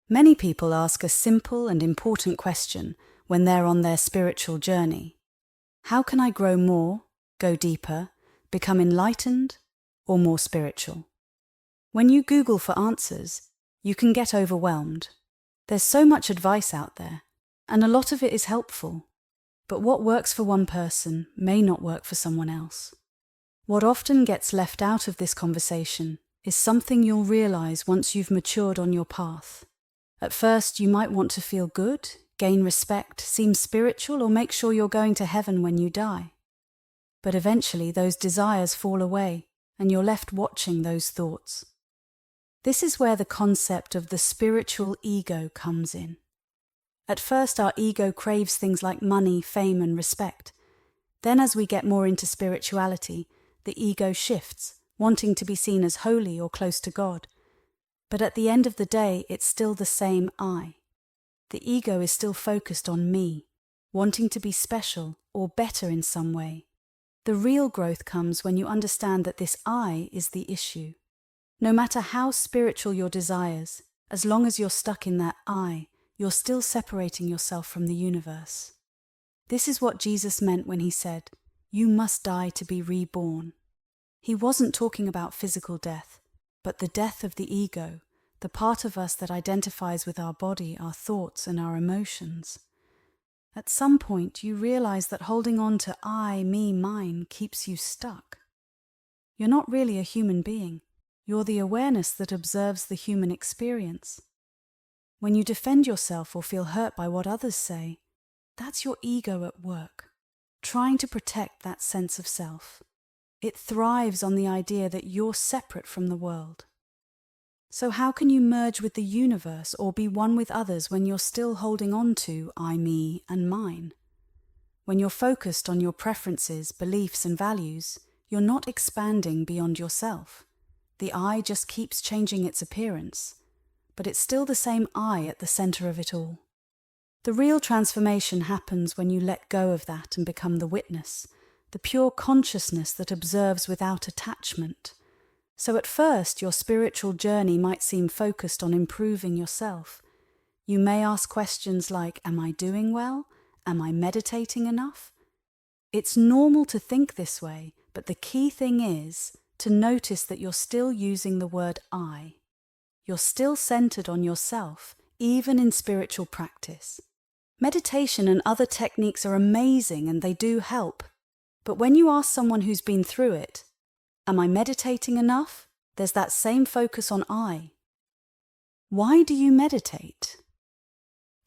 Many people ask a simple and important question when they're on their spiritual journey. How can I grow more, go deeper, become enlightened, or more spiritual? When you Google for answers, you can get overwhelmed. There's so much advice out there, and a lot of it is helpful. But what works for one person may not work for someone else. What often gets left out of this conversation is something you'll realize once you've matured on your path. At first, you might want to feel good, gain respect, seem spiritual, or make sure you're going to heaven when you die. But eventually, those desires fall away, and you're left watching those thoughts. This is where the concept of the spiritual ego comes in. At first, our ego craves things like money, fame, and respect. Then, as we get more into spirituality, the ego shifts, wanting to be seen as holy or close to God. But at the end of the day, it's still the same I. The ego is still focused on me, wanting to be special or better in some way. The real growth comes when you understand that this I is the issue. No matter how spiritual your desires, as long as you're stuck in that I, you're still separating yourself from the universe. This is what Jesus meant when he said, "You must die to be reborn." He wasn't talking about physical death, but the death of the ego, the part of us that identifies with our body, our thoughts, and our emotions. At some point, you realize that holding on to I, me, mine keeps you stuck. You're not really a human being. You're the awareness that observes the human experience. When you defend yourself or feel hurt by what others say, that's your ego at work, trying to protect that sense of self. It thrives on the idea that you're separate from the world. So how can you merge with the universe or be one with others when you're still holding on to I, me, and mine? When you're focused on your preferences, beliefs, and values, you're not expanding beyond yourself. The I just keeps changing its appearance, but it's still the same I at the center of it all. The real transformation happens when you let go of that and become the witness, the pure consciousness that observes without attachment. So at first, your spiritual journey might seem focused on improving yourself. You may ask questions like, am I doing well? Am I meditating enough? It's normal to think this way, but the key thing is to notice that you're still using the word I. You're still centered on yourself, even in spiritual practice. Meditation and other techniques are amazing and they do help. But when you ask someone who's been through it, am I meditating enough? There's that same focus on I. Why do you meditate?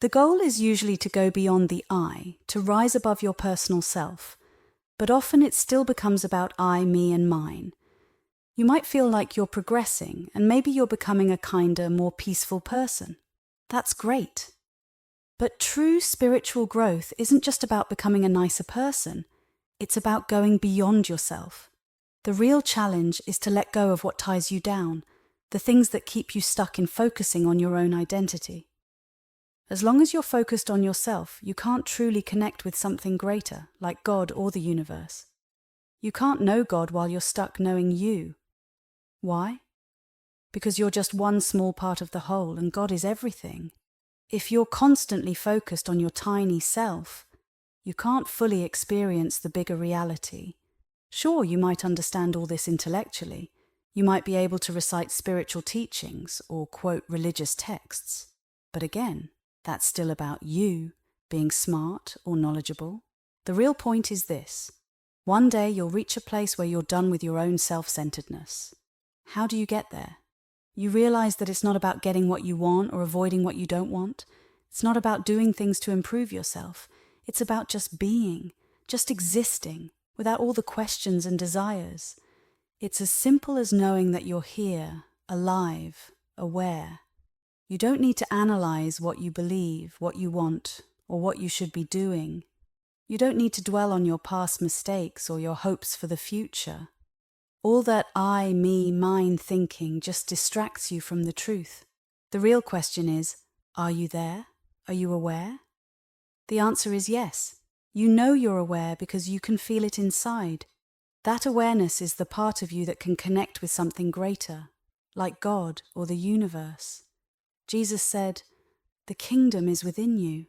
The goal is usually to go beyond the I, to rise above your personal self. But often it still becomes about I, me, and mine. You might feel like you're progressing, and maybe you're becoming a kinder, more peaceful person. That's great. But true spiritual growth isn't just about becoming a nicer person. It's about going beyond yourself. The real challenge is to let go of what ties you down, the things that keep you stuck in focusing on your own identity. As long as you're focused on yourself, you can't truly connect with something greater, like God or the universe. You can't know God while you're stuck knowing you. Why? Because you're just one small part of the whole and God is everything. If you're constantly focused on your tiny self, you can't fully experience the bigger reality. Sure, you might understand all this intellectually. You might be able to recite spiritual teachings or quote religious texts. But again, that's still about you being smart or knowledgeable. The real point is this. One day you'll reach a place where you're done with your own self-centeredness. How do you get there? You realize that it's not about getting what you want or avoiding what you don't want. It's not about doing things to improve yourself. It's about just being, just existing, without all the questions and desires. It's as simple as knowing that you're here, alive, aware. You don't need to analyze what you believe, what you want, or what you should be doing. You don't need to dwell on your past mistakes or your hopes for the future. All that I, me, mine thinking just distracts you from the truth. The real question is, are you there? Are you aware? The answer is yes. You know you're aware because you can feel it inside. That awareness is the part of you that can connect with something greater, like God or the universe. Jesus said, "The kingdom is within you."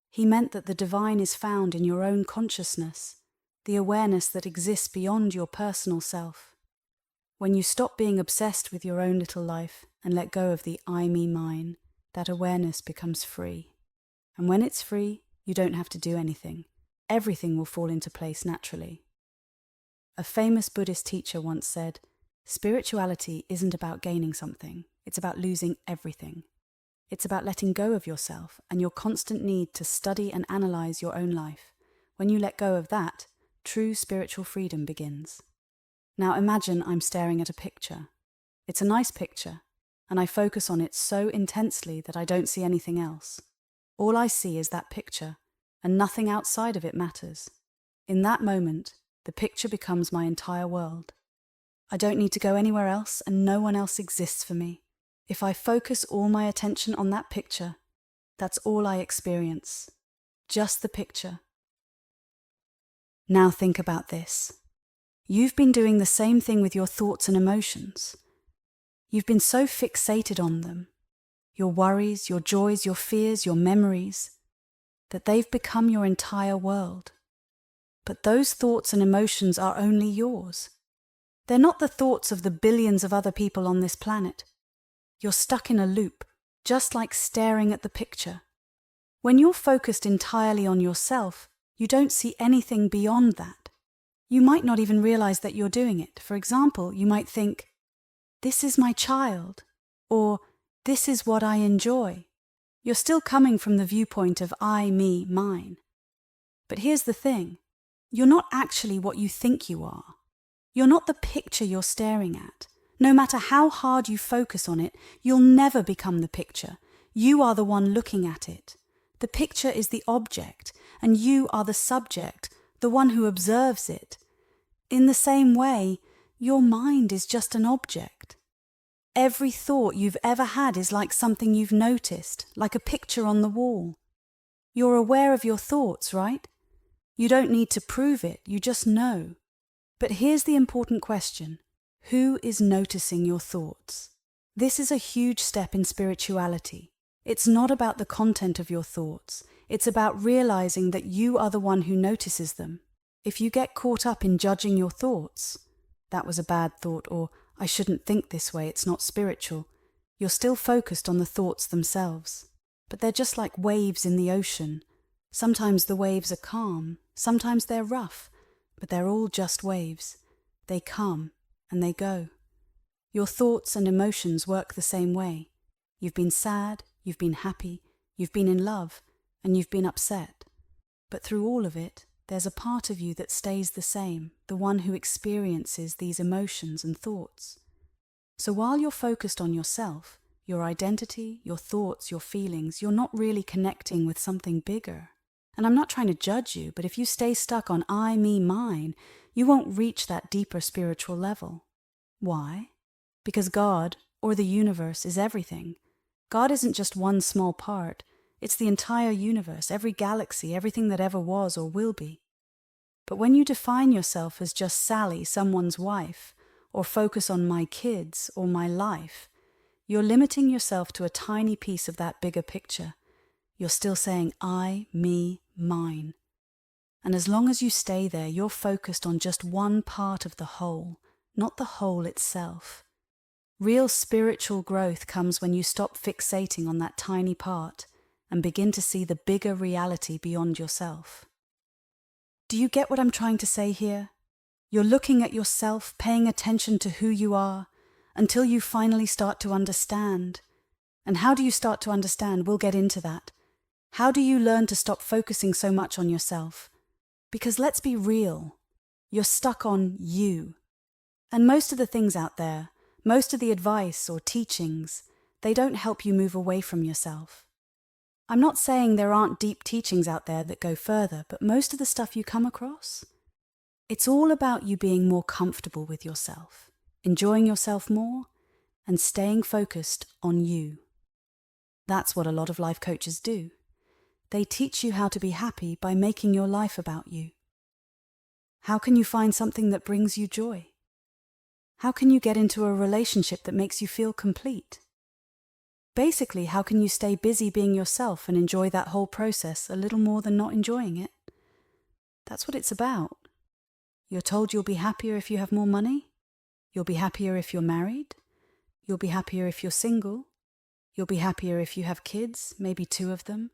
He meant that the divine is found in your own consciousness, the awareness that exists beyond your personal self. When you stop being obsessed with your own little life and let go of the I, me, mine, that awareness becomes free. And when it's free, you don't have to do anything. Everything will fall into place naturally. A famous Buddhist teacher once said, "Spirituality isn't about gaining something, it's about losing everything. It's about letting go of yourself and your constant need to study and analyze your own life. When you let go of that, true spiritual freedom begins." Now imagine I'm staring at a picture. It's a nice picture, and I focus on it so intensely that I don't see anything else. All I see is that picture, and nothing outside of it matters. In that moment, the picture becomes my entire world. I don't need to go anywhere else, and no one else exists for me. If I focus all my attention on that picture, that's all I experience. Just the picture. Now think about this. You've been doing the same thing with your thoughts and emotions. You've been so fixated on them, your worries, your joys, your fears, your memories, that they've become your entire world. But those thoughts and emotions are only yours. They're not the thoughts of the billions of other people on this planet. You're stuck in a loop, just like staring at the picture. When you're focused entirely on yourself, you don't see anything beyond that. You might not even realize that you're doing it. For example, you might think, "This is my child," or "This is what I enjoy." You're still coming from the viewpoint of I, me, mine. But here's the thing. You're not actually what you think you are. You're not the picture you're staring at. No matter how hard you focus on it, you'll never become the picture. You are the one looking at it. The picture is the object, and you are the subject, the one who observes it. In the same way, your mind is just an object. Every thought you've ever had is like something you've noticed, like a picture on the wall. You're aware of your thoughts, right? You don't need to prove it, you just know. But here's the important question. Who is noticing your thoughts? This is a huge step in spirituality. It's not about the content of your thoughts. It's about realizing that you are the one who notices them. If you get caught up in judging your thoughts, "That was a bad thought," or "I shouldn't think this way, it's not spiritual," you're still focused on the thoughts themselves. But they're just like waves in the ocean. Sometimes the waves are calm, sometimes they're rough, but they're all just waves. They come and they go. Your thoughts and emotions work the same way. You've been sad, you've been happy, you've been in love, and you've been upset. But through all of it, there's a part of you that stays the same, the one who experiences these emotions and thoughts. So while you're focused on yourself, your identity, your thoughts, your feelings, you're not really connecting with something bigger. And I'm not trying to judge you, but if you stay stuck on I, me, mine, you won't reach that deeper spiritual level. Why? Because God, or the universe, is everything. God isn't just one small part. It's the entire universe, every galaxy, everything that ever was or will be. But when you define yourself as just Sally, someone's wife, or focus on my kids or my life, you're limiting yourself to a tiny piece of that bigger picture. You're still saying I, me, mine. And as long as you stay there, you're focused on just one part of the whole, not the whole itself. Real spiritual growth comes when you stop fixating on that tiny part and begin to see the bigger reality beyond yourself. Do you get what I'm trying to say here? You're looking at yourself, paying attention to who you are, until you finally start to understand. And how do you start to understand? We'll get into that. How do you learn to stop focusing so much on yourself? Because let's be real, you're stuck on you. And most of the things out there, most of the advice or teachings, they don't help you move away from yourself. I'm not saying there aren't deep teachings out there that go further, but most of the stuff you come across, it's all about you being more comfortable with yourself, enjoying yourself more, and staying focused on you. That's what a lot of life coaches do. They teach you how to be happy by making your life about you. How can you find something that brings you joy? How can you get into a relationship that makes you feel complete? Basically, how can you stay busy being yourself and enjoy that whole process a little more than not enjoying it? That's what it's about. You're told you'll be happier if you have more money. You'll be happier if you're married. You'll be happier if you're single. You'll be happier if you have kids, maybe 2 of them.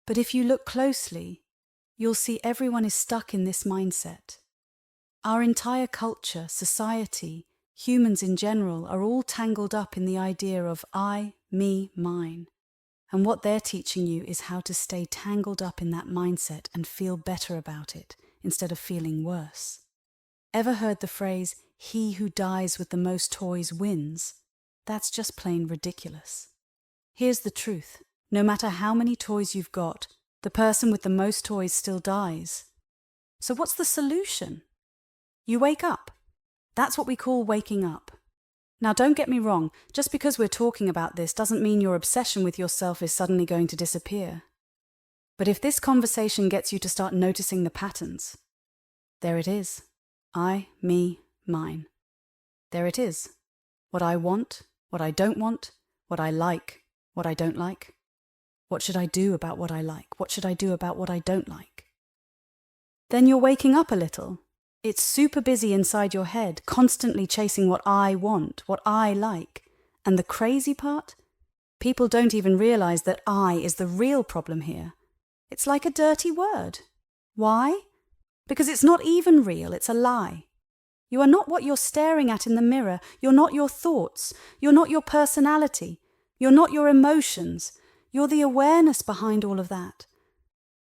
But if you look closely, you'll see everyone is stuck in this mindset. Our entire culture, society, humans in general are all tangled up in the idea of I, me, mine. And what they're teaching you is how to stay tangled up in that mindset and feel better about it instead of feeling worse. Ever heard the phrase, "He who dies with the most toys wins"? That's just plain ridiculous. Here's the truth. No matter how many toys you've got, the person with the most toys still dies. So what's the solution? You wake up. That's what we call waking up. Now don't get me wrong, just because we're talking about this doesn't mean your obsession with yourself is suddenly going to disappear. But if this conversation gets you to start noticing the patterns, there it is. I, me, mine. There it is. What I want, what I don't want, what I like, what I don't like. What should I do about what I like? What should I do about what I don't like? Then you're waking up a little. It's super busy inside your head, constantly chasing what I want, what I like. And the crazy part? People don't even realize that I is the real problem here. It's like a dirty word. Why? Because it's not even real, it's a lie. You are not what you're staring at in the mirror. You're not your thoughts. You're not your personality. You're not your emotions. You're the awareness behind all of that.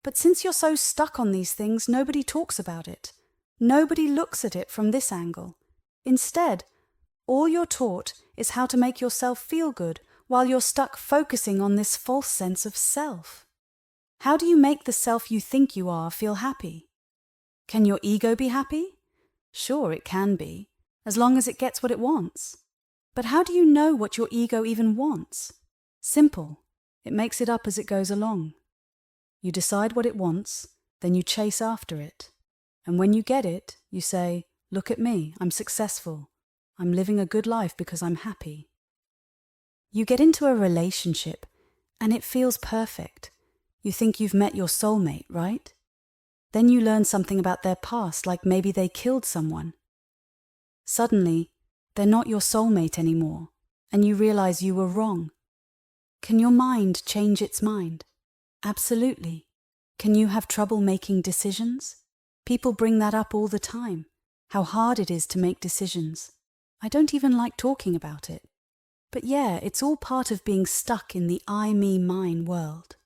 But since you're so stuck on these things, nobody talks about it. Nobody looks at it from this angle. Instead, all you're taught is how to make yourself feel good while you're stuck focusing on this false sense of self. How do you make the self you think you are feel happy? Can your ego be happy? Sure, it can be, as long as it gets what it wants. But how do you know what your ego even wants? Simple. It makes it up as it goes along. You decide what it wants, then you chase after it. And when you get it, you say, "Look at me, I'm successful. I'm living a good life because I'm happy." You get into a relationship, and it feels perfect. You think you've met your soulmate, right? Then you learn something about their past, like maybe they killed someone. Suddenly, they're not your soulmate anymore, and you realize you were wrong. Can your mind change its mind? Absolutely. Can you have trouble making decisions? People bring that up all the time, how hard it is to make decisions. I don't even like talking about it. But yeah, it's all part of being stuck in the I, me, mine world.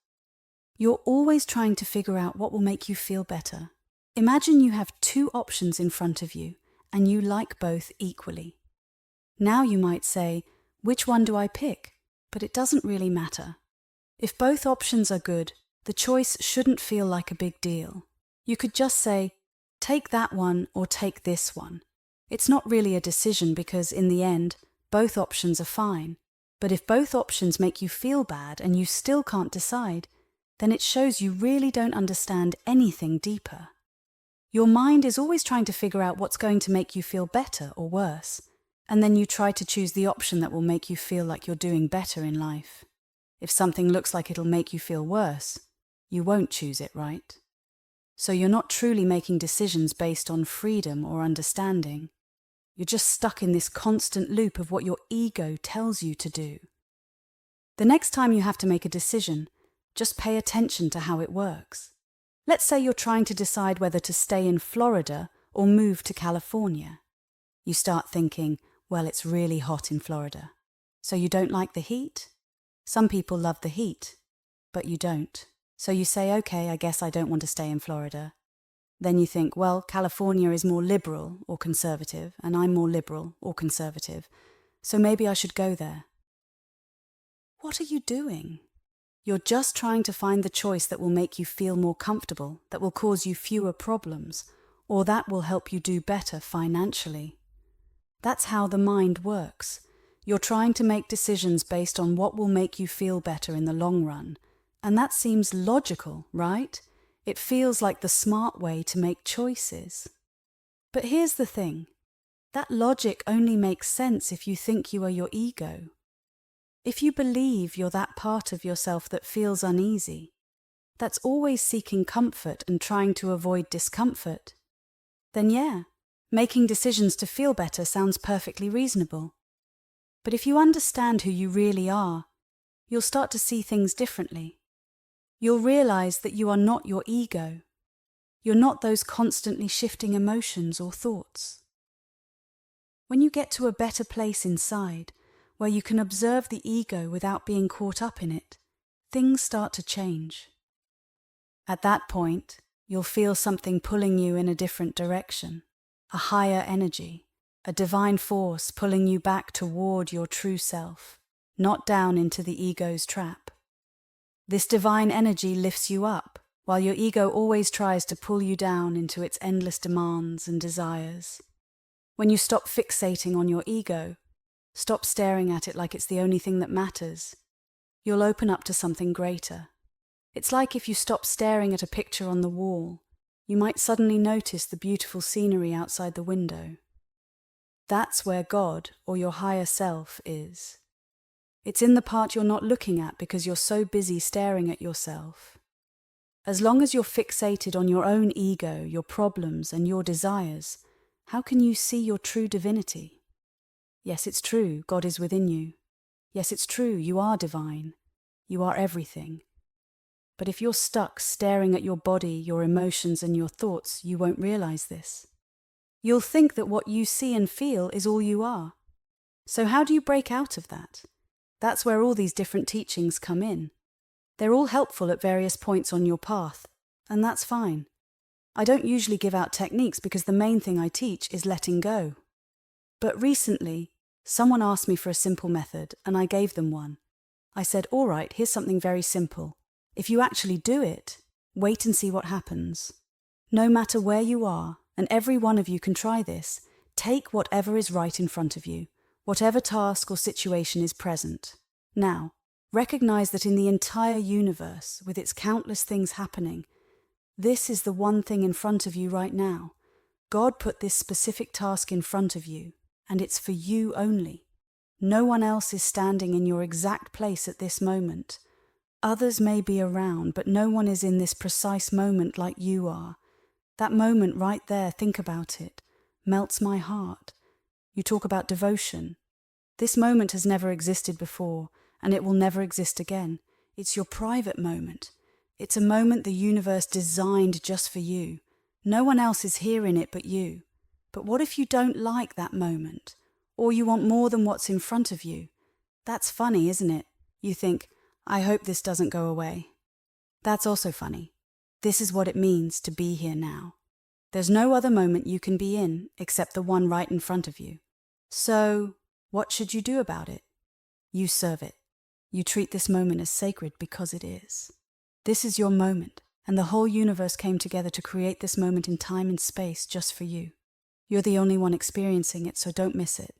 You're always trying to figure out what will make you feel better. Imagine you have 2 options in front of you, and you like both equally. Now you might say, which one do I pick? But it doesn't really matter. If both options are good, the choice shouldn't feel like a big deal. You could just say, take that one or take this one. It's not really a decision because, in the end, both options are fine. But if both options make you feel bad and you still can't decide, then it shows you really don't understand anything deeper. Your mind is always trying to figure out what's going to make you feel better or worse, and then you try to choose the option that will make you feel like you're doing better in life. If something looks like it'll make you feel worse, you won't choose it, right? So you're not truly making decisions based on freedom or understanding. You're just stuck in this constant loop of what your ego tells you to do. The next time you have to make a decision, just pay attention to how it works. Let's say you're trying to decide whether to stay in Florida or move to California. You start thinking, well, it's really hot in Florida. So you don't like the heat? Some people love the heat, but you don't. So you say, okay, I guess I don't want to stay in Florida. Then you think, well, California is more liberal or conservative, and I'm more liberal or conservative, so maybe I should go there. What are you doing? You're just trying to find the choice that will make you feel more comfortable, that will cause you fewer problems, or that will help you do better financially. That's how the mind works. You're trying to make decisions based on what will make you feel better in the long run. And that seems logical, right? It feels like the smart way to make choices. But here's the thing. That logic only makes sense if you think you are your ego. If you believe you're that part of yourself that feels uneasy, that's always seeking comfort and trying to avoid discomfort, then yeah, making decisions to feel better sounds perfectly reasonable. But if you understand who you really are, you'll start to see things differently. You'll realize that you are not your ego. You're not those constantly shifting emotions or thoughts. When you get to a better place inside, where you can observe the ego without being caught up in it, things start to change. At that point, you'll feel something pulling you in a different direction, a higher energy, a divine force pulling you back toward your true self, not down into the ego's trap. This divine energy lifts you up, while your ego always tries to pull you down into its endless demands and desires. When you stop fixating on your ego, stop staring at it like it's the only thing that matters, you'll open up to something greater. It's like if you stop staring at a picture on the wall, you might suddenly notice the beautiful scenery outside the window. That's where God, or your higher self, is. It's in the part you're not looking at because you're so busy staring at yourself. As long as you're fixated on your own ego, your problems, and your desires, how can you see your true divinity? Yes, it's true, God is within you. Yes, it's true, you are divine. You are everything. But if you're stuck staring at your body, your emotions, and your thoughts, you won't realize this. You'll think that what you see and feel is all you are. So how do you break out of that? That's where all these different teachings come in. They're all helpful at various points on your path, and that's fine. I don't usually give out techniques because the main thing I teach is letting go. But recently, someone asked me for a simple method, and I gave them one. I said, all right, here's something very simple. If you actually do it, wait and see what happens. No matter where you are, and every one of you can try this, take whatever is right in front of you, whatever task or situation is present. Now, recognize that in the entire universe, with its countless things happening, this is the one thing in front of you right now. God put this specific task in front of you, and it's for you only. No one else is standing in your exact place at this moment. Others may be around, but no one is in this precise moment like you are. That moment right there, think about it, melts my heart. You talk about devotion. This moment has never existed before, and it will never exist again. It's your private moment. It's a moment the universe designed just for you. No one else is here in it but you. But what if you don't like that moment? Or you want more than what's in front of you? That's funny, isn't it? You think, I hope this doesn't go away. That's also funny. This is what it means to be here now. There's no other moment you can be in except the one right in front of you. So, what should you do about it? You serve it. You treat this moment as sacred because it is. This is your moment, and the whole universe came together to create this moment in time and space just for you. You're the only one experiencing it, so don't miss it.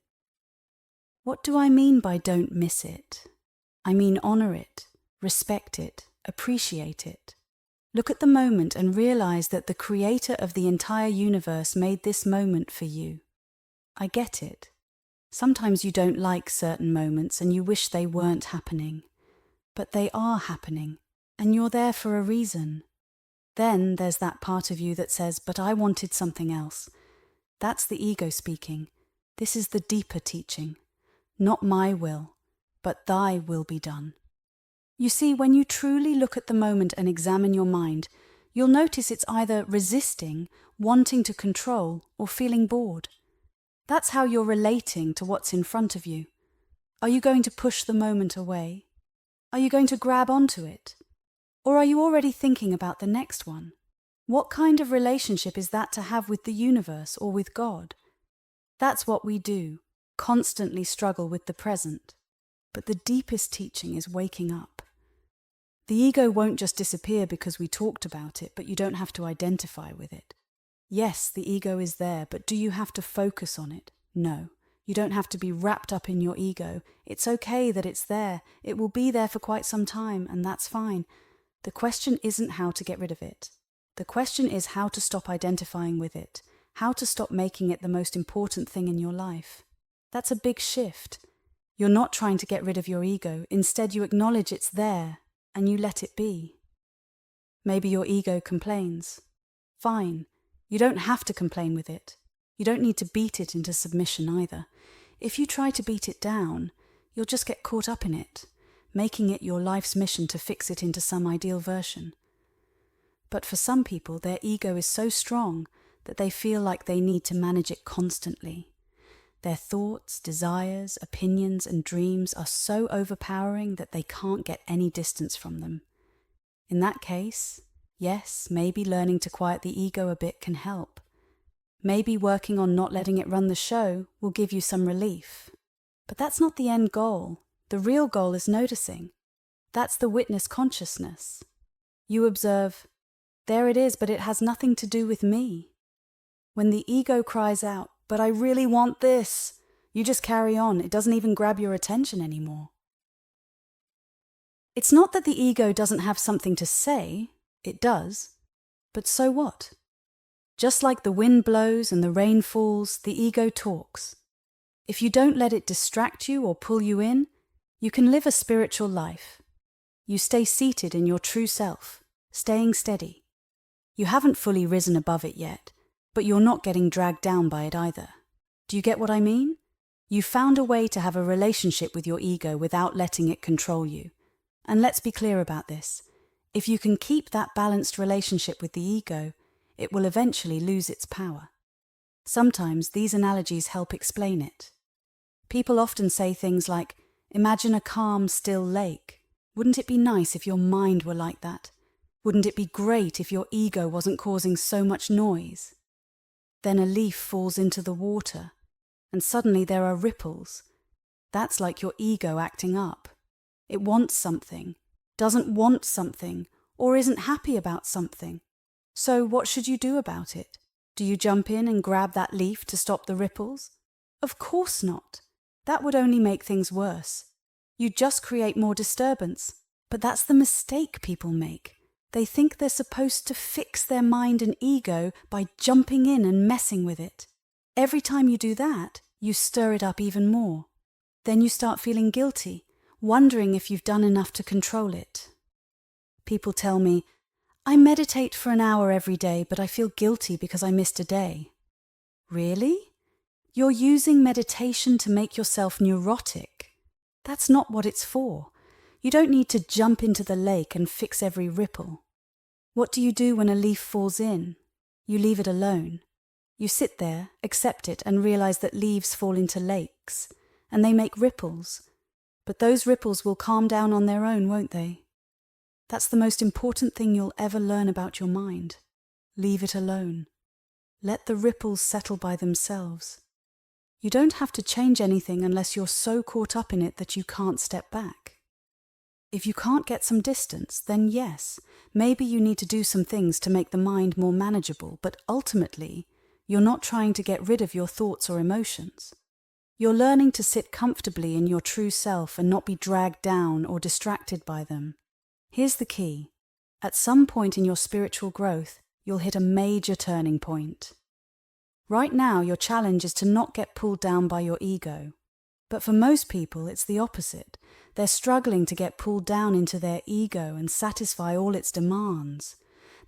What do I mean by don't miss it? I mean honor it, respect it, appreciate it. Look at the moment and realize that the creator of the entire universe made this moment for you. I get it. Sometimes you don't like certain moments and you wish they weren't happening. But they are happening, and you're there for a reason. Then there's that part of you that says, but I wanted something else. That's the ego speaking. This is the deeper teaching. Not my will, but thy will be done. You see, when you truly look at the moment and examine your mind, you'll notice it's either resisting, wanting to control, or feeling bored. That's how you're relating to what's in front of you. Are you going to push the moment away? Are you going to grab onto it? Or are you already thinking about the next one? What kind of relationship is that to have with the universe or with God? That's what we do, constantly struggle with the present. But the deepest teaching is waking up. The ego won't just disappear because we talked about it, but you don't have to identify with it. Yes, the ego is there, but do you have to focus on it? No. You don't have to be wrapped up in your ego. It's okay that it's there. It will be there for quite some time, and that's fine. The question isn't how to get rid of it. The question is how to stop identifying with it, how to stop making it the most important thing in your life. That's a big shift. You're not trying to get rid of your ego. Instead, you acknowledge it's there and you let it be. Maybe your ego complains. Fine. You don't have to complain with it. You don't need to beat it into submission either. If you try to beat it down, you'll just get caught up in it, making it your life's mission to fix it into some ideal version. But for some people, their ego is so strong that they feel like they need to manage it constantly. Their thoughts, desires, opinions, and dreams are so overpowering that they can't get any distance from them. In that case, yes, maybe learning to quiet the ego a bit can help. Maybe working on not letting it run the show will give you some relief. But that's not the end goal. The real goal is noticing. That's the witness consciousness. You observe, there it is, but it has nothing to do with me. When the ego cries out, but I really want this, you just carry on. It doesn't even grab your attention anymore. It's not that the ego doesn't have something to say. It does. But so what? Just like the wind blows and the rain falls, the ego talks. If you don't let it distract you or pull you in, you can live a spiritual life. You stay seated in your true self, staying steady. You haven't fully risen above it yet, but you're not getting dragged down by it either. Do you get what I mean? You found a way to have a relationship with your ego without letting it control you. And let's be clear about this. If you can keep that balanced relationship with the ego, it will eventually lose its power. Sometimes these analogies help explain it. People often say things like, imagine a calm, still lake. Wouldn't it be nice if your mind were like that? Wouldn't it be great if your ego wasn't causing so much noise? Then a leaf falls into the water, and suddenly there are ripples. That's like your ego acting up. It wants something, doesn't want something, or isn't happy about something. So what should you do about it? Do you jump in and grab that leaf to stop the ripples? Of course not. That would only make things worse. You'd just create more disturbance. But that's the mistake people make. They think they're supposed to fix their mind and ego by jumping in and messing with it. Every time you do that, you stir it up even more. Then you start feeling guilty, wondering if you've done enough to control it. People tell me, I meditate for an hour every day, but I feel guilty because I missed a day. Really? You're using meditation to make yourself neurotic. That's not what it's for. You don't need to jump into the lake and fix every ripple. What do you do when a leaf falls in? You leave it alone. You sit there, accept it, and realize that leaves fall into lakes, and they make ripples. But those ripples will calm down on their own, won't they? That's the most important thing you'll ever learn about your mind. Leave it alone. Let the ripples settle by themselves. You don't have to change anything unless you're so caught up in it that you can't step back. If you can't get some distance, then yes, maybe you need to do some things to make the mind more manageable, but ultimately, you're not trying to get rid of your thoughts or emotions. You're learning to sit comfortably in your true self and not be dragged down or distracted by them. Here's the key. At some point in your spiritual growth, you'll hit a major turning point. Right now, your challenge is to not get pulled down by your ego. But for most people, it's the opposite. They're struggling to get pulled down into their ego and satisfy all its demands.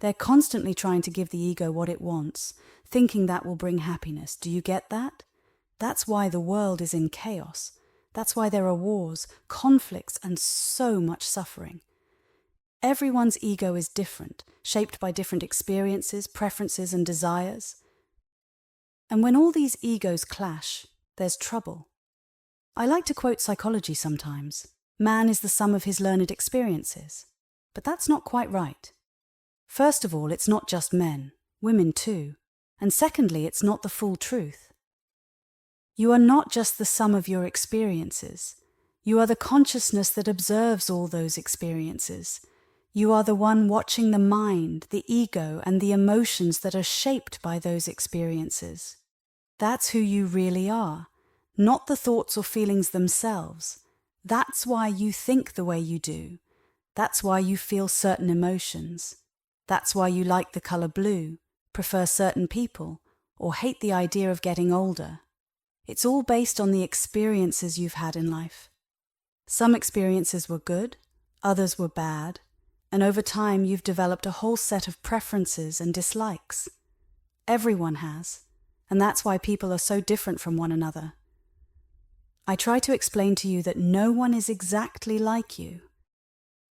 They're constantly trying to give the ego what it wants, thinking that will bring happiness. Do you get that? That's why the world is in chaos. That's why there are wars, conflicts, and so much suffering. Everyone's ego is different, shaped by different experiences, preferences, and desires. And when all these egos clash, there's trouble. I like to quote psychology sometimes. Man is the sum of his learned experiences. But that's not quite right. First of all, it's not just men, women too. And secondly, it's not the full truth. You are not just the sum of your experiences. You are the consciousness that observes all those experiences. You are the one watching the mind, the ego, and the emotions that are shaped by those experiences. That's who you really are, not the thoughts or feelings themselves. That's why you think the way you do. That's why you feel certain emotions. That's why you like the color blue, prefer certain people, or hate the idea of getting older. It's all based on the experiences you've had in life. Some experiences were good, others were bad, and over time you've developed a whole set of preferences and dislikes. Everyone has, and that's why people are so different from one another. I try to explain to you that no one is exactly like you.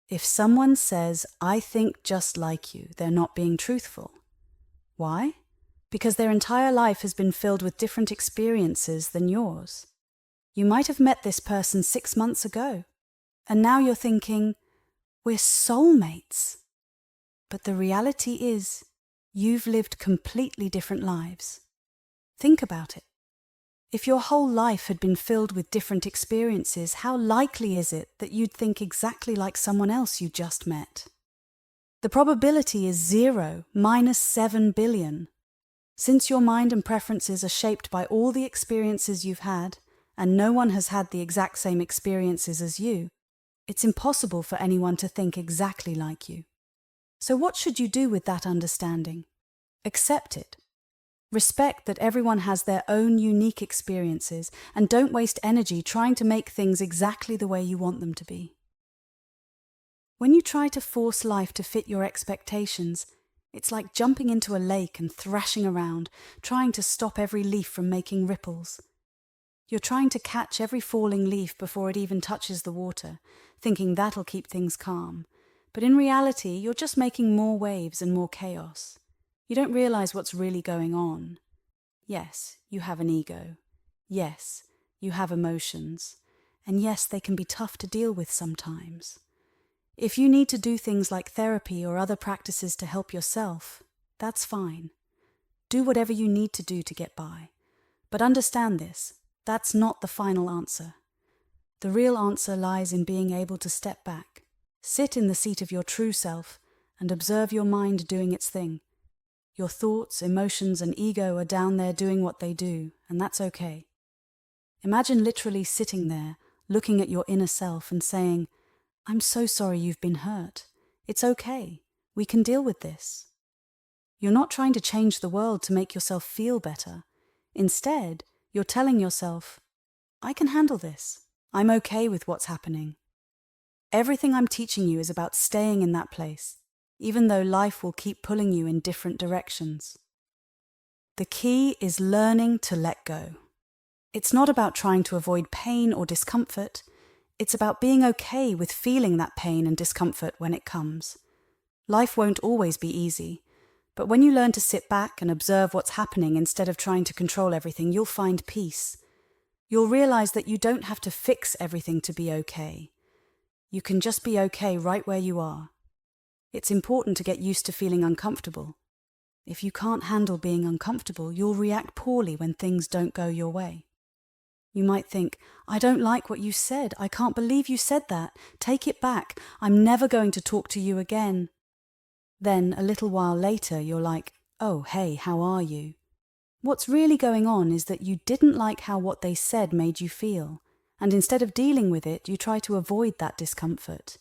If someone says, "I think just like you," they're not being truthful. Why? Because their entire life has been filled with different experiences than yours. You might have met this person 6 months ago, and now you're thinking, "We're soulmates." But the reality is, you've lived completely different lives. Think about it. If your whole life had been filled with different experiences, how likely is it that you'd think exactly like someone else you just met? The probability is 0 minus 7 billion. Since your mind and preferences are shaped by all the experiences you've had, and no one has had the exact same experiences as you, it's impossible for anyone to think exactly like you. So what should you do with that understanding? Accept it. Respect that everyone has their own unique experiences, and don't waste energy trying to make things exactly the way you want them to be. When you try to force life to fit your expectations, it's like jumping into a lake and thrashing around, trying to stop every leaf from making ripples. You're trying to catch every falling leaf before it even touches the water, thinking that'll keep things calm. But in reality, you're just making more waves and more chaos. You don't realize what's really going on. Yes, you have an ego. Yes, you have emotions. And yes, they can be tough to deal with sometimes. If you need to do things like therapy or other practices to help yourself, that's fine. Do whatever you need to do to get by. But understand this, that's not the final answer. The real answer lies in being able to step back, sit in the seat of your true self, and observe your mind doing its thing. Your thoughts, emotions, and ego are down there doing what they do, and that's okay. Imagine literally sitting there, looking at your inner self and saying, "I'm so sorry you've been hurt. It's okay. We can deal with this." You're not trying to change the world to make yourself feel better. Instead, you're telling yourself, "I can handle this. I'm okay with what's happening." Everything I'm teaching you is about staying in that place, even though life will keep pulling you in different directions. The key is learning to let go. It's not about trying to avoid pain or discomfort. It's about being okay with feeling that pain and discomfort when it comes. Life won't always be easy, but when you learn to sit back and observe what's happening instead of trying to control everything, you'll find peace. You'll realize that you don't have to fix everything to be okay. You can just be okay right where you are. It's important to get used to feeling uncomfortable. If you can't handle being uncomfortable, you'll react poorly when things don't go your way. You might think, "I don't like what you said. I can't believe you said that. Take it back. I'm never going to talk to you again." Then, a little while later, you're like, "Oh, hey, how are you?" What's really going on is that you didn't like how what they said made you feel, and instead of dealing with it, you try to avoid that discomfort.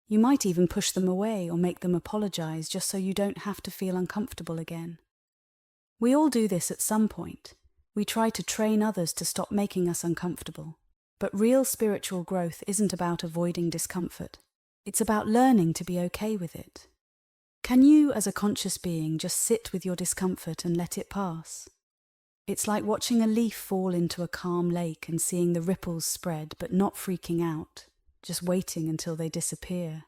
You might even push them away or make them apologize just so you don't have to feel uncomfortable again. We all do this at some point. We try to train others to stop making us uncomfortable. But real spiritual growth isn't about avoiding discomfort. It's about learning to be okay with it. Can you, as a conscious being, just sit with your discomfort and let it pass? It's like watching a leaf fall into a calm lake and seeing the ripples spread but not freaking out, just waiting until they disappear.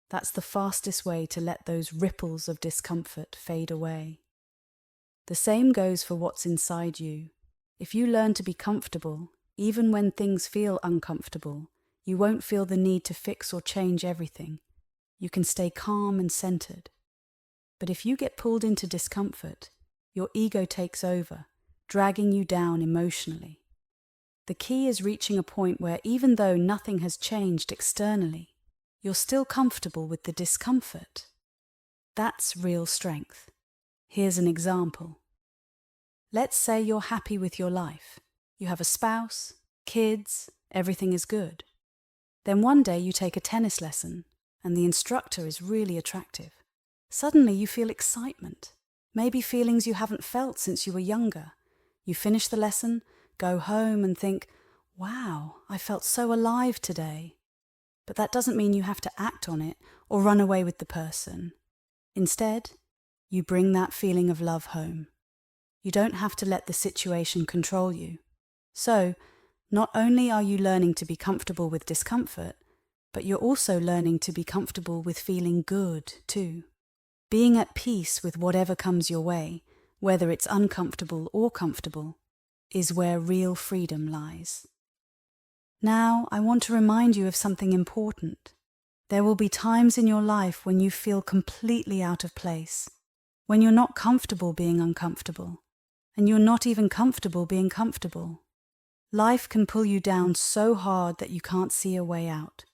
That's the fastest way to let those ripples of discomfort fade away. The same goes for what's inside you. If you learn to be comfortable, even when things feel uncomfortable, you won't feel the need to fix or change everything. You can stay calm and centered. But if you get pulled into discomfort, your ego takes over, dragging you down emotionally. The key is reaching a point where even though nothing has changed externally, you're still comfortable with the discomfort. That's real strength. Here's an example. Let's say you're happy with your life. You have a spouse, kids, everything is good. Then one day you take a tennis lesson, and the instructor is really attractive. Suddenly you feel excitement, maybe feelings you haven't felt since you were younger. You finish the lesson, go home and think, wow, I felt so alive today. But that doesn't mean you have to act on it or run away with the person. Instead, you bring that feeling of love home. You don't have to let the situation control you. So, not only are you learning to be comfortable with discomfort, but you're also learning to be comfortable with feeling good too. Being at peace with whatever comes your way, whether it's uncomfortable or comfortable, is where real freedom lies. Now, I want to remind you of something important. There will be times in your life when you feel completely out of place, when you're not comfortable being uncomfortable, and you're not even comfortable being comfortable. Life can pull you down so hard that you can't see a way out,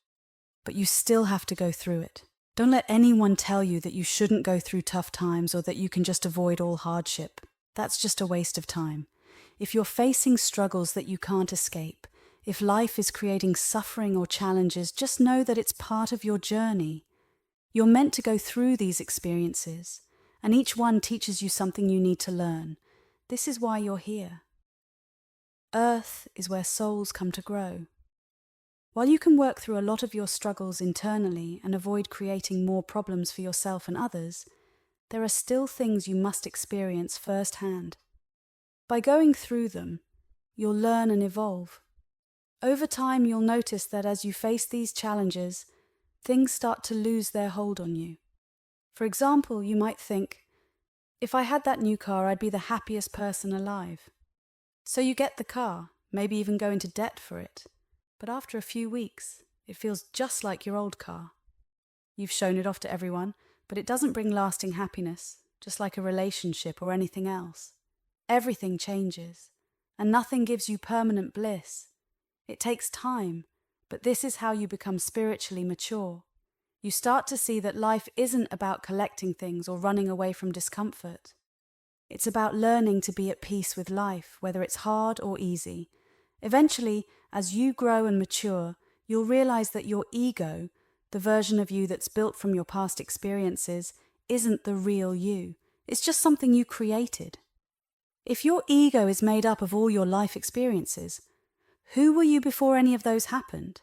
but you still have to go through it. Don't let anyone tell you that you shouldn't go through tough times or that you can just avoid all hardship. That's just a waste of time. If you're facing struggles that you can't escape, if life is creating suffering or challenges, just know that it's part of your journey. You're meant to go through these experiences, and each one teaches you something you need to learn. This is why you're here. Earth is where souls come to grow. While you can work through a lot of your struggles internally and avoid creating more problems for yourself and others, there are still things you must experience firsthand. By going through them, you'll learn and evolve. Over time, you'll notice that as you face these challenges, things start to lose their hold on you. For example, you might think, if I had that new car, I'd be the happiest person alive. So you get the car, maybe even go into debt for it. But after a few weeks, it feels just like your old car. You've shown it off to everyone, but it doesn't bring lasting happiness, just like a relationship or anything else. Everything changes, and nothing gives you permanent bliss. It takes time, but this is how you become spiritually mature. You start to see that life isn't about collecting things or running away from discomfort. It's about learning to be at peace with life, whether it's hard or easy. Eventually, as you grow and mature, you'll realize that your ego, the version of you that's built from your past experiences, isn't the real you. It's just something you created. If your ego is made up of all your life experiences, who were you before any of those happened?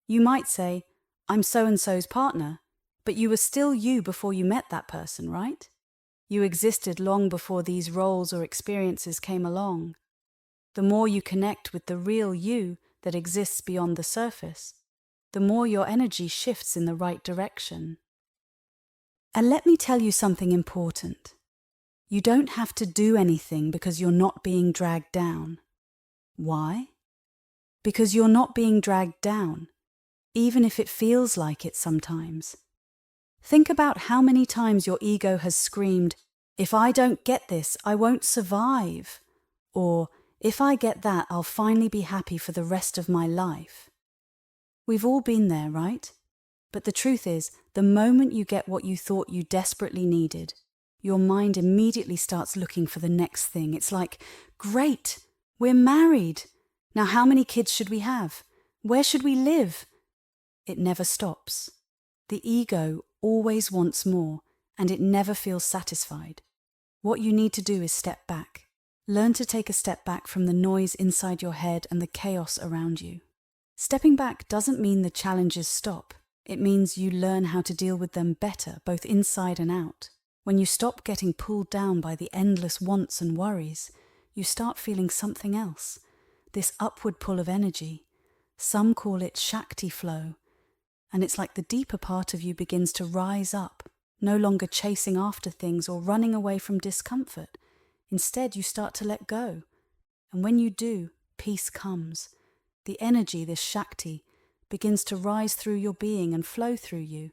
You might say, I'm so-and-so's partner, but you were still you before you met that person, right? You existed long before these roles or experiences came along. The more you connect with the real you that exists beyond the surface, the more your energy shifts in the right direction. And let me tell you something important. You don't have to do anything because you're not being dragged down. Why? Because you're not being dragged down, even if it feels like it sometimes. Think about how many times your ego has screamed, if I don't get this, I won't survive. Or, if I get that, I'll finally be happy for the rest of my life. We've all been there, right? But the truth is, the moment you get what you thought you desperately needed, your mind immediately starts looking for the next thing. It's like, great, we're married. Now how many kids should we have? Where should we live? It never stops. The ego always wants more, and it never feels satisfied. What you need to do is step back. Learn to take a step back from the noise inside your head and the chaos around you. Stepping back doesn't mean the challenges stop. It means you learn how to deal with them better, both inside and out. When you stop getting pulled down by the endless wants and worries, you start feeling something else, this upward pull of energy. Some call it Shakti flow, and it's like the deeper part of you begins to rise up, no longer chasing after things or running away from discomfort. Instead, you start to let go. And when you do, peace comes. The energy, this Shakti, begins to rise through your being and flow through you.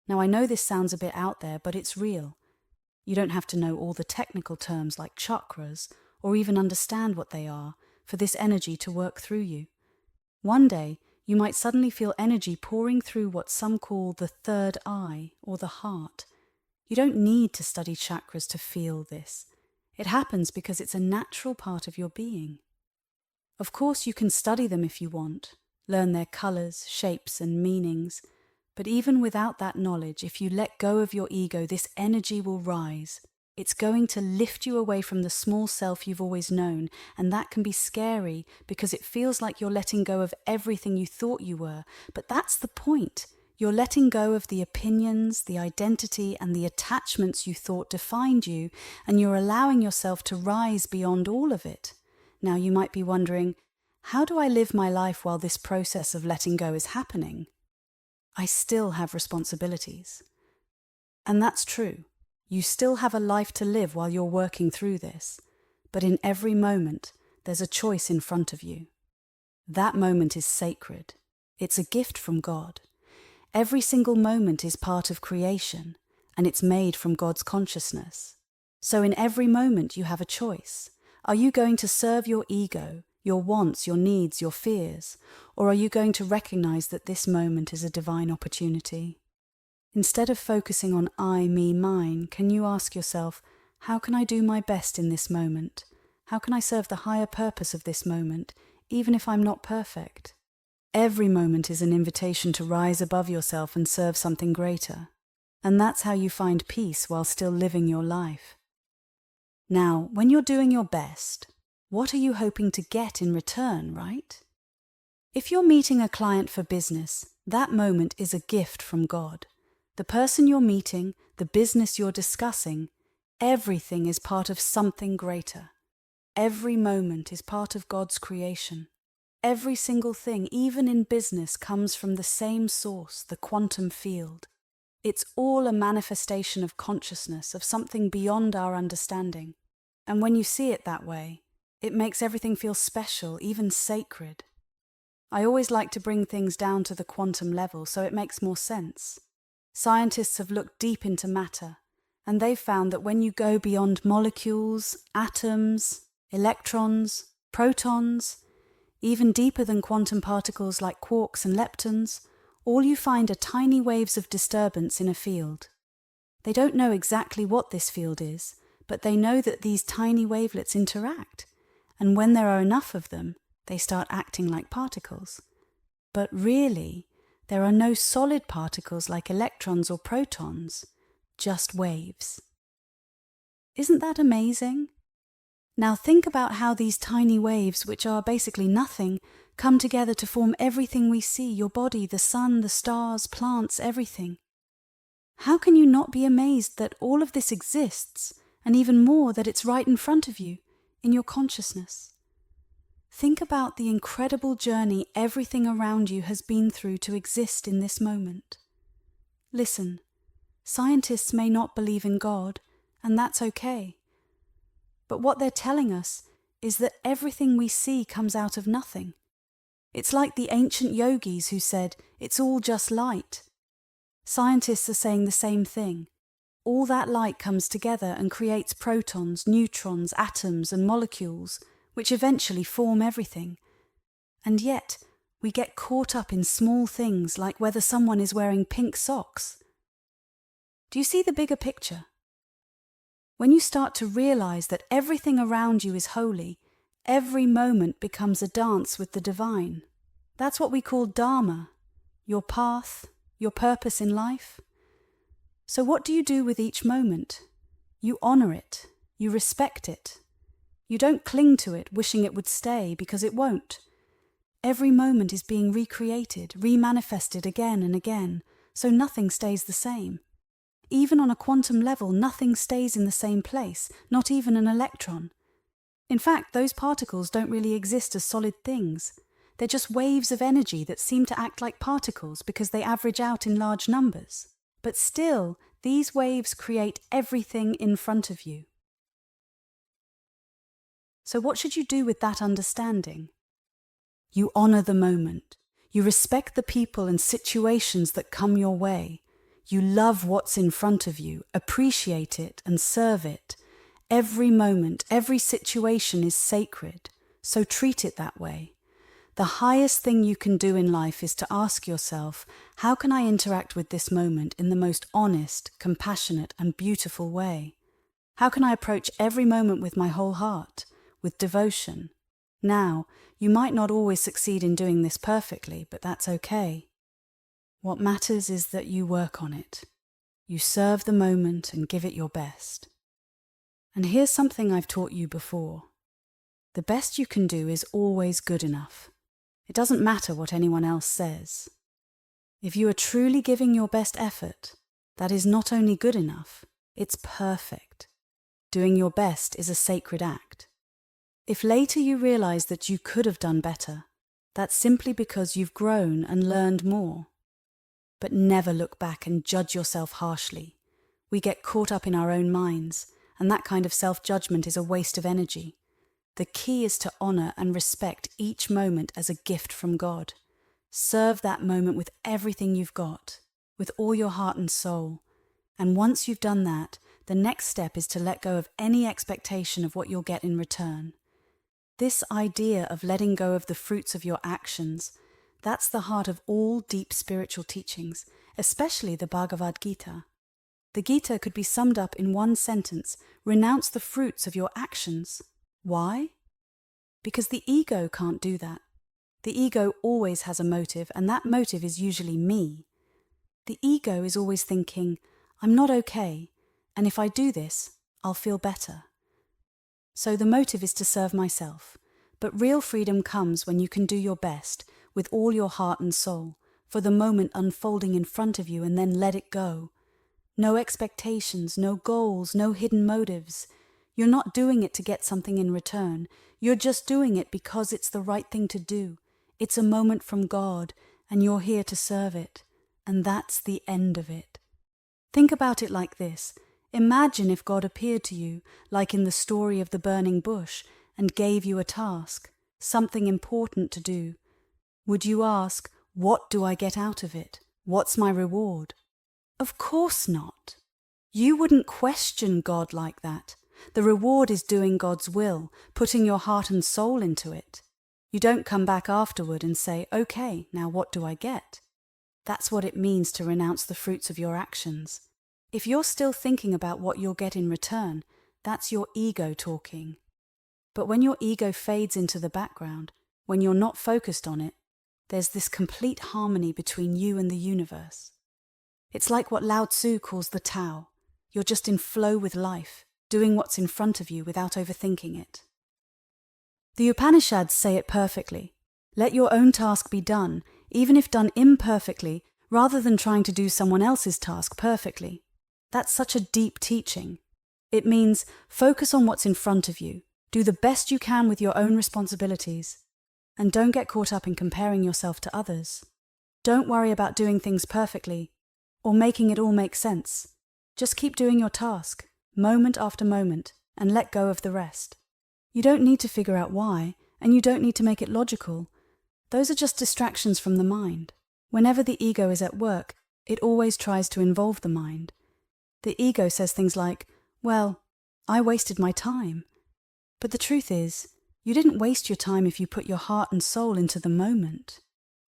Now, I know this sounds a bit out there, but it's real. You don't have to know all the technical terms like chakras or even understand what they are for this energy to work through you. One day, you might suddenly feel energy pouring through what some call the third eye or the heart. You don't need to study chakras to feel this. It happens because it's a natural part of your being. Of course, you can study them if you want, learn their colours, shapes and meanings, but even without that knowledge, if you let go of your ego, this energy will rise. It's going to lift you away from the small self you've always known, and that can be scary because it feels like you're letting go of everything you thought you were. But that's the point. You're letting go of the opinions, the identity, and the attachments you thought defined you, and you're allowing yourself to rise beyond all of it. Now you might be wondering, how do I live my life while this process of letting go is happening? I still have responsibilities. And that's true. You still have a life to live while you're working through this, but in every moment, there's a choice in front of you. That moment is sacred. It's a gift from God. Every single moment is part of creation, and it's made from God's consciousness. So in every moment, you have a choice. Are you going to serve your ego, your wants, your needs, your fears, or are you going to recognize that this moment is a divine opportunity? Instead of focusing on I, me, mine, can you ask yourself, how can I do my best in this moment? How can I serve the higher purpose of this moment, even if I'm not perfect? Every moment is an invitation to rise above yourself and serve something greater. And that's how you find peace while still living your life. Now, when you're doing your best, what are you hoping to get in return, right? If you're meeting a client for business, that moment is a gift from God. The person you're meeting, the business you're discussing, everything is part of something greater. Every moment is part of God's creation. Every single thing, even in business, comes from the same source, the quantum field. It's all a manifestation of consciousness, of something beyond our understanding. And when you see it that way, it makes everything feel special, even sacred. I always like to bring things down to the quantum level so it makes more sense. Scientists have looked deep into matter, and they've found that when you go beyond molecules, atoms, electrons, protons, even deeper than quantum particles like quarks and leptons, all you find are tiny waves of disturbance in a field. They don't know exactly what this field is, but they know that these tiny wavelets interact, and when there are enough of them, they start acting like particles. But really, there are no solid particles like electrons or protons, just waves. Isn't that amazing? Now think about how these tiny waves, which are basically nothing, come together to form everything we see, your body, the sun, the stars, plants, everything. How can you not be amazed that all of this exists, and even more that it's right in front of you, in your consciousness? Think about the incredible journey everything around you has been through to exist in this moment. Listen, scientists may not believe in God, and that's okay. But what they're telling us is that everything we see comes out of nothing. It's like the ancient yogis who said, it's all just light. Scientists are saying the same thing. All that light comes together and creates protons, neutrons, atoms, and molecules, which eventually form everything. And yet, we get caught up in small things like whether someone is wearing pink socks. Do you see the bigger picture? When you start to realize that everything around you is holy, every moment becomes a dance with the divine. That's what we call Dharma, your path, your purpose in life. So what do you do with each moment? You honor it, you respect it. You don't cling to it, wishing it would stay, because it won't. Every moment is being recreated, remanifested again and again, so nothing stays the same. Even on a quantum level, nothing stays in the same place, not even an electron. In fact, those particles don't really exist as solid things. They're just waves of energy that seem to act like particles because they average out in large numbers. But still, these waves create everything in front of you. So what should you do with that understanding? You honor the moment. You respect the people and situations that come your way. You love what's in front of you, appreciate it and serve it. Every moment, every situation is sacred, so treat it that way. The highest thing you can do in life is to ask yourself, how can I interact with this moment in the most honest, compassionate and beautiful way? How can I approach every moment with my whole heart, with devotion? Now, you might not always succeed in doing this perfectly, but that's okay. What matters is that you work on it. You serve the moment and give it your best. And here's something I've taught you before. The best you can do is always good enough. It doesn't matter what anyone else says. If you are truly giving your best effort, that is not only good enough, it's perfect. Doing your best is a sacred act. If later you realize that you could have done better, that's simply because you've grown and learned more. But never look back and judge yourself harshly. We get caught up in our own minds, and that kind of self-judgment is a waste of energy. The key is to honor and respect each moment as a gift from God. Serve that moment with everything you've got, with all your heart and soul. And once you've done that, the next step is to let go of any expectation of what you'll get in return. This idea of letting go of the fruits of your actions, that's the heart of all deep spiritual teachings, especially the Bhagavad Gita. The Gita could be summed up in one sentence: renounce the fruits of your actions. Why? Because the ego can't do that. The ego always has a motive, and that motive is usually me. The ego is always thinking, I'm not okay, and if I do this, I'll feel better. So the motive is to serve myself. But real freedom comes when you can do your best, with all your heart and soul, for the moment unfolding in front of you, and then let it go. No expectations, no goals, no hidden motives. You're not doing it to get something in return. You're just doing it because it's the right thing to do. It's a moment from God, and you're here to serve it. And that's the end of it. Think about it like this. Imagine if God appeared to you, like in the story of the burning bush, and gave you a task, something important to do. Would you ask, what do I get out of it? What's my reward? Of course not. You wouldn't question God like that. The reward is doing God's will, putting your heart and soul into it. You don't come back afterward and say, okay, now what do I get? That's what it means to renounce the fruits of your actions. If you're still thinking about what you'll get in return, that's your ego talking. But when your ego fades into the background, when you're not focused on it, there's this complete harmony between you and the universe. It's like what Lao Tzu calls the Tao. You're just in flow with life, doing what's in front of you without overthinking it. The Upanishads say it perfectly. Let your own task be done, even if done imperfectly, rather than trying to do someone else's task perfectly. That's such a deep teaching. It means focus on what's in front of you, do the best you can with your own responsibilities, and don't get caught up in comparing yourself to others. Don't worry about doing things perfectly, or making it all make sense. Just keep doing your task, moment after moment, and let go of the rest. You don't need to figure out why, and you don't need to make it logical. Those are just distractions from the mind. Whenever the ego is at work, it always tries to involve the mind. The ego says things like, well, I wasted my time. But the truth is, you didn't waste your time if you put your heart and soul into the moment.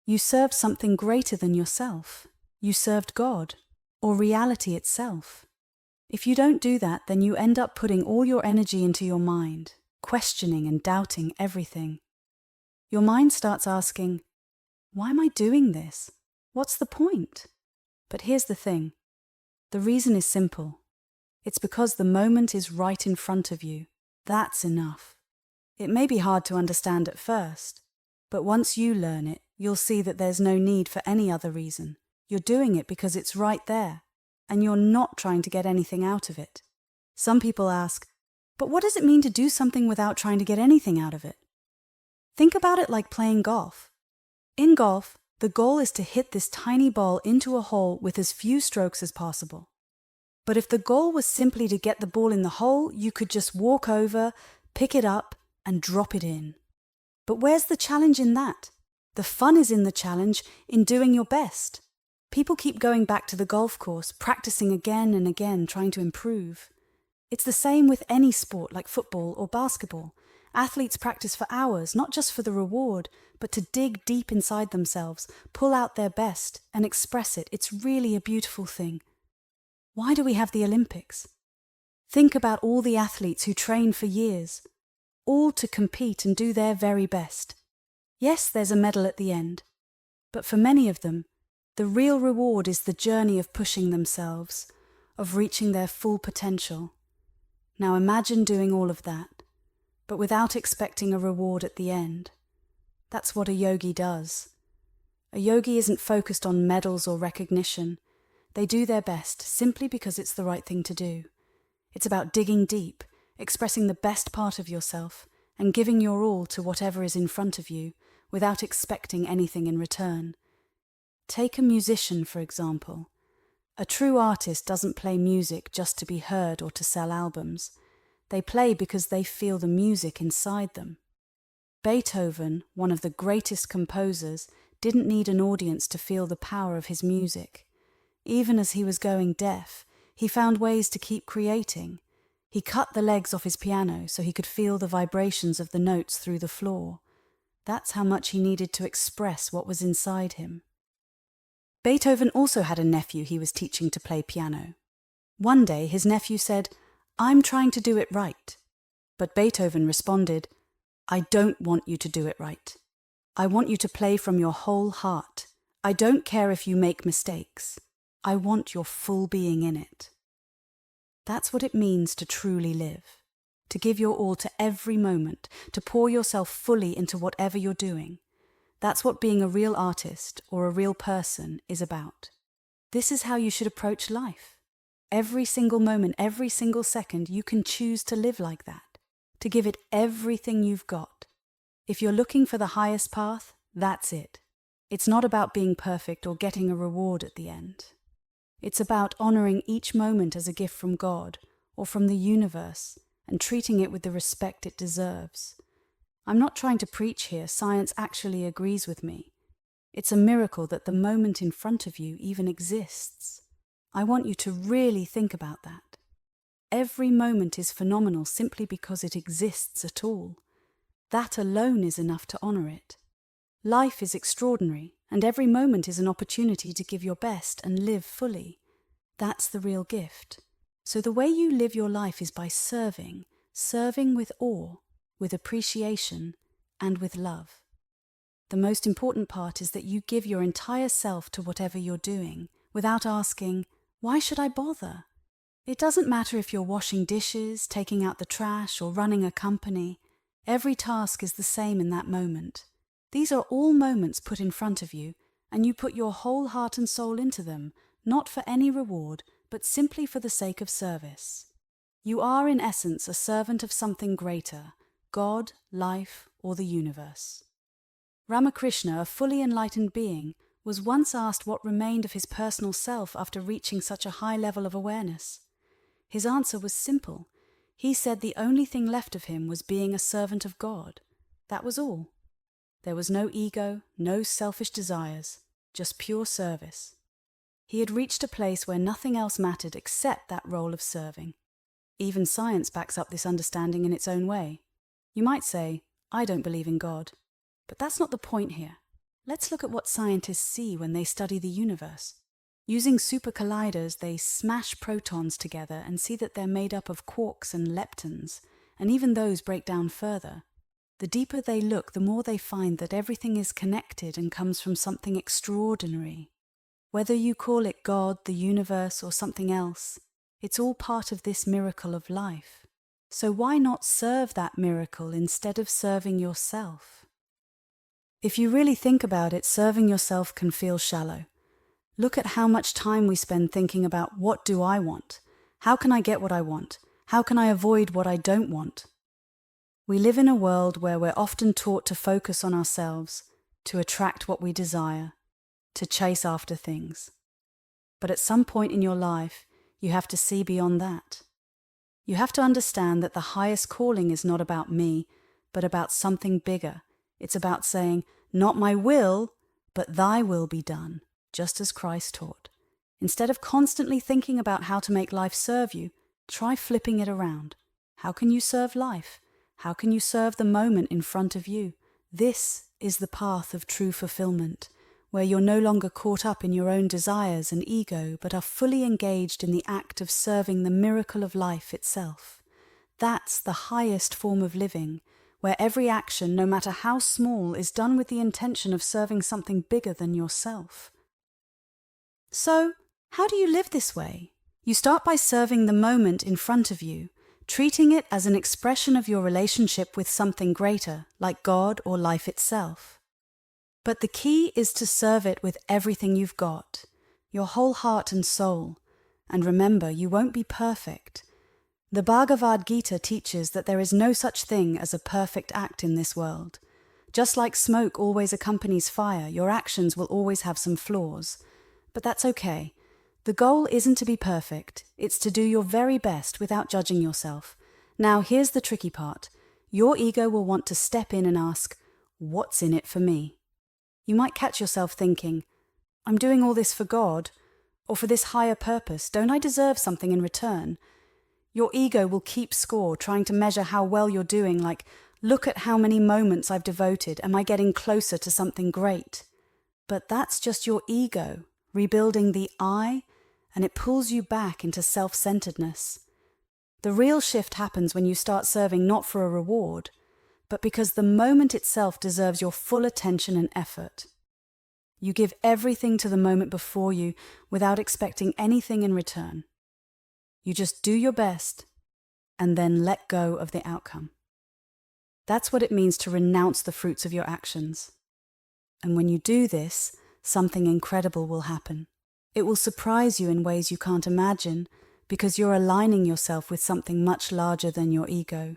You served something greater than yourself. You served God, or reality itself. If you don't do that, then you end up putting all your energy into your mind, questioning and doubting everything. Your mind starts asking, why am I doing this? What's the point? But here's the thing. The reason is simple. It's because the moment is right in front of you. That's enough. It may be hard to understand at first, but once you learn it, you'll see that there's no need for any other reason. You're doing it because it's right there, and you're not trying to get anything out of it. Some people ask, but what does it mean to do something without trying to get anything out of it? Think about it like playing golf. In golf, the goal is to hit this tiny ball into a hole with as few strokes as possible. But if the goal was simply to get the ball in the hole, you could just walk over, pick it up, and drop it in. But where's the challenge in that? The fun is in the challenge, in doing your best. People keep going back to the golf course, practicing again and again, trying to improve. It's the same with any sport like football or basketball. Athletes practice for hours, not just for the reward, but to dig deep inside themselves, pull out their best, and express it. It's really a beautiful thing. Why do we have the Olympics? Think about all the athletes who train for years, all to compete and do their very best. Yes, there's a medal at the end, but for many of them, the real reward is the journey of pushing themselves, of reaching their full potential. Now imagine doing all of that, but without expecting a reward at the end. That's what a yogi does. A yogi isn't focused on medals or recognition. They do their best simply because it's the right thing to do. It's about digging deep, expressing the best part of yourself, and giving your all to whatever is in front of you, without expecting anything in return. Take a musician, for example. A true artist doesn't play music just to be heard or to sell albums. They play because they feel the music inside them. Beethoven, one of the greatest composers, didn't need an audience to feel the power of his music. Even as he was going deaf, he found ways to keep creating. He cut the legs off his piano so he could feel the vibrations of the notes through the floor. That's how much he needed to express what was inside him. Beethoven also had a nephew he was teaching to play piano. One day his nephew said, "I'm trying to do it right." But Beethoven responded, "I don't want you to do it right. I want you to play from your whole heart. I don't care if you make mistakes. I want your full being in it." That's what it means to truly live, to give your all to every moment, to pour yourself fully into whatever you're doing. That's what being a real artist or a real person is about. This is how you should approach life. Every single moment, every single second, you can choose to live like that, to give it everything you've got. If you're looking for the highest path, that's it. It's not about being perfect or getting a reward at the end. It's about honoring each moment as a gift from God or from the universe and treating it with the respect it deserves. I'm not trying to preach here, science actually agrees with me. It's a miracle that the moment in front of you even exists. I want you to really think about that. Every moment is phenomenal simply because it exists at all. That alone is enough to honor it. Life is extraordinary, and every moment is an opportunity to give your best and live fully. That's the real gift. So the way you live your life is by serving with awe, with appreciation, and with love. The most important part is that you give your entire self to whatever you're doing, without asking, "Why should I bother?" It doesn't matter if you're washing dishes, taking out the trash, or running a company. Every task is the same in that moment. These are all moments put in front of you, and you put your whole heart and soul into them, not for any reward, but simply for the sake of service. You are, in essence, a servant of something greater, God, life, or the universe. Ramakrishna, a fully enlightened being, was once asked what remained of his personal self after reaching such a high level of awareness. His answer was simple. He said the only thing left of him was being a servant of God. That was all. There was no ego, no selfish desires, just pure service. He had reached a place where nothing else mattered except that role of serving. Even science backs up this understanding in its own way. You might say, "I don't believe in God." But that's not the point here. Let's look at what scientists see when they study the universe. Using super colliders, they smash protons together and see that they're made up of quarks and leptons, and even those break down further. The deeper they look, the more they find that everything is connected and comes from something extraordinary. Whether you call it God, the universe, or something else, it's all part of this miracle of life. So why not serve that miracle instead of serving yourself? If you really think about it, serving yourself can feel shallow. Look at how much time we spend thinking about what do I want? How can I get what I want? How can I avoid what I don't want? We live in a world where we're often taught to focus on ourselves, to attract what we desire, to chase after things. But at some point in your life, you have to see beyond that. You have to understand that the highest calling is not about me, but about something bigger. It's about saying, "Not my will, but thy will be done," just as Christ taught. Instead of constantly thinking about how to make life serve you, try flipping it around. How can you serve life? How can you serve the moment in front of you? This is the path of true fulfillment, where you're no longer caught up in your own desires and ego, but are fully engaged in the act of serving the miracle of life itself. That's the highest form of living, where every action, no matter how small, is done with the intention of serving something bigger than yourself. So, how do you live this way? You start by serving the moment in front of you, treating it as an expression of your relationship with something greater, like God or life itself. But the key is to serve it with everything you've got, your whole heart and soul. And remember, you won't be perfect. The Bhagavad Gita teaches that there is no such thing as a perfect act in this world. Just like smoke always accompanies fire, your actions will always have some flaws. But that's okay. The goal isn't to be perfect, it's to do your very best without judging yourself. Now here's the tricky part. Your ego will want to step in and ask, what's in it for me? You might catch yourself thinking, I'm doing all this for God, or for this higher purpose, don't I deserve something in return? Your ego will keep score, trying to measure how well you're doing, like, look at how many moments I've devoted, am I getting closer to something great? But that's just your ego, rebuilding the I, and it pulls you back into self-centeredness. The real shift happens when you start serving not for a reward, but because the moment itself deserves your full attention and effort. You give everything to the moment before you without expecting anything in return. You just do your best and then let go of the outcome. That's what it means to renounce the fruits of your actions. And when you do this, something incredible will happen. It will surprise you in ways you can't imagine because you're aligning yourself with something much larger than your ego.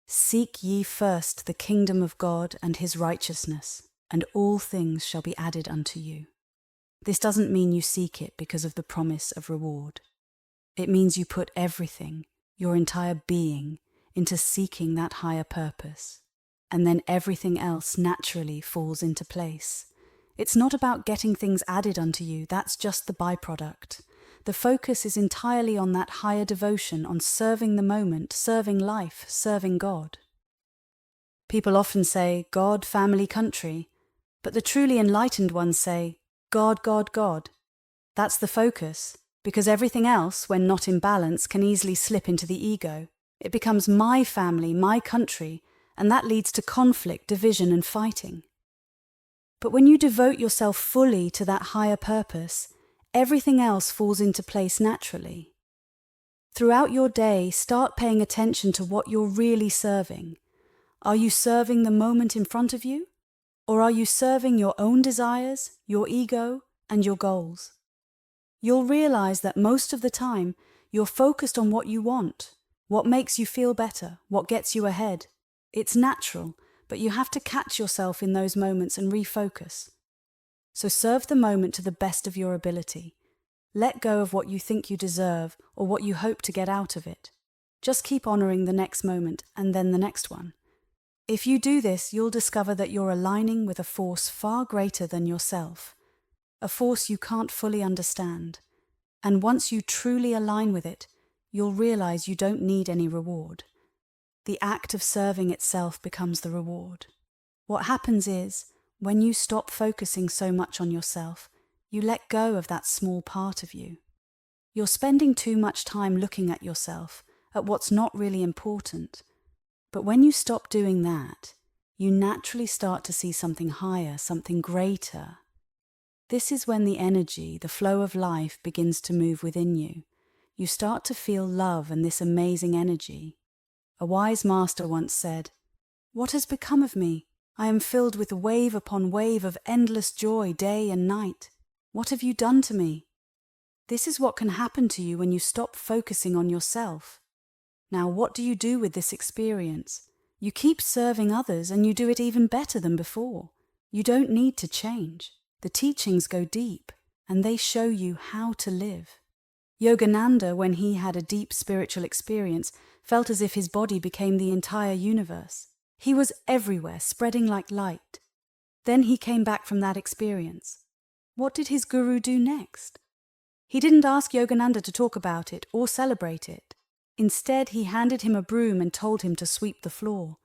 Seek ye first the kingdom of God and his righteousness, and all things shall be added unto you. This doesn't mean you seek it because of the promise of reward. It means you put everything, your entire being, into seeking that higher purpose, and then everything else naturally falls into place. It's not about getting things added unto you, that's just the byproduct. The focus is entirely on that higher devotion, on serving the moment, serving life, serving God. People often say, God, family, country, but the truly enlightened ones say, God, God, God. That's the focus, because everything else, when not in balance, can easily slip into the ego. It becomes my family, my country, and that leads to conflict, division, and fighting. But when you devote yourself fully to that higher purpose, everything else falls into place naturally. Throughout your day, start paying attention to what you're really serving. Are you serving the moment in front of you? Or are you serving your own desires, your ego, and your goals? You'll realize that most of the time, you're focused on what you want, what makes you feel better, what gets you ahead. It's natural, but you have to catch yourself in those moments and refocus. So serve the moment to the best of your ability. Let go of what you think you deserve or what you hope to get out of it. Just keep honoring the next moment and then the next one. If you do this, you'll discover that you're aligning with a force far greater than yourself, a force you can't fully understand. And once you truly align with it, you'll realize you don't need any reward. The act of serving itself becomes the reward. What happens is, when you stop focusing so much on yourself, you let go of that small part of you. You're spending too much time looking at yourself, at what's not really important. But when you stop doing that, you naturally start to see something higher, something greater. This is when the energy, the flow of life begins to move within you. You start to feel love and this amazing energy. A wise master once said, "What has become of me? I am filled with wave upon wave of endless joy day and night. What have you done to me?" This is what can happen to you when you stop focusing on yourself. Now, what do you do with this experience? You keep serving others and you do it even better than before. You don't need to change. The teachings go deep and they show you how to live. Yogananda, when he had a deep spiritual experience, felt as if his body became the entire universe. He was everywhere, spreading like light. Then he came back from that experience. What did his guru do next? He didn't ask Yogananda to talk about it or celebrate it. Instead, he handed him a broom and told him to sweep the floor.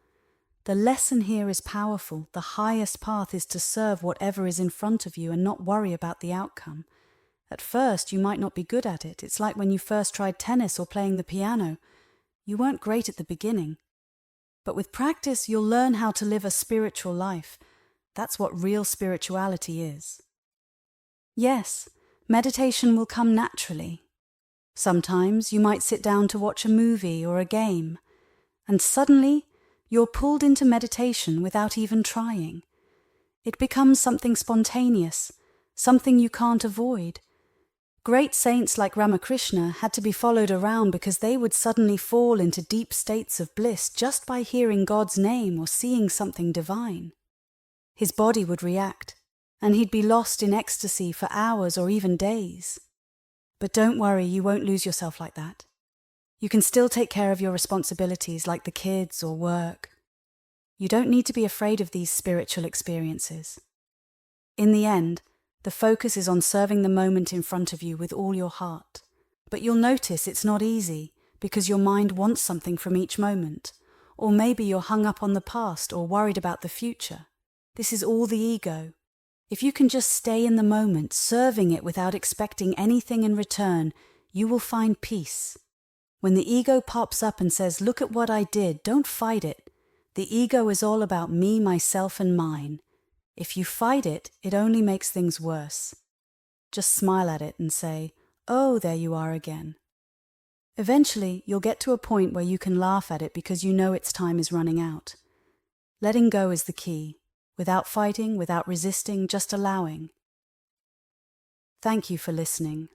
The lesson here is powerful. The highest path is to serve whatever is in front of you and not worry about the outcome. At first, you might not be good at it. It's like when you first tried tennis or playing the piano. You weren't great at the beginning. But with practice, you'll learn how to live a spiritual life. That's what real spirituality is. Yes, meditation will come naturally. Sometimes you might sit down to watch a movie or a game, and suddenly you're pulled into meditation without even trying. It becomes something spontaneous, something you can't avoid. Great saints like Ramakrishna had to be followed around because they would suddenly fall into deep states of bliss just by hearing God's name or seeing something divine. His body would react, and he'd be lost in ecstasy for hours or even days. But don't worry, you won't lose yourself like that. You can still take care of your responsibilities like the kids or work. You don't need to be afraid of these spiritual experiences. In the end, the focus is on serving the moment in front of you with all your heart. But you'll notice it's not easy because your mind wants something from each moment, or maybe you're hung up on the past or worried about the future. This is all the ego. If you can just stay in the moment, serving it without expecting anything in return, you will find peace. When the ego pops up and says, "Look at what I did," don't fight it. The ego is all about me, myself, and mine. If you fight it, it only makes things worse. Just smile at it and say, "Oh, there you are again." Eventually, you'll get to a point where you can laugh at it because you know its time is running out. Letting go is the key. Without fighting, without resisting, just allowing. Thank you for listening.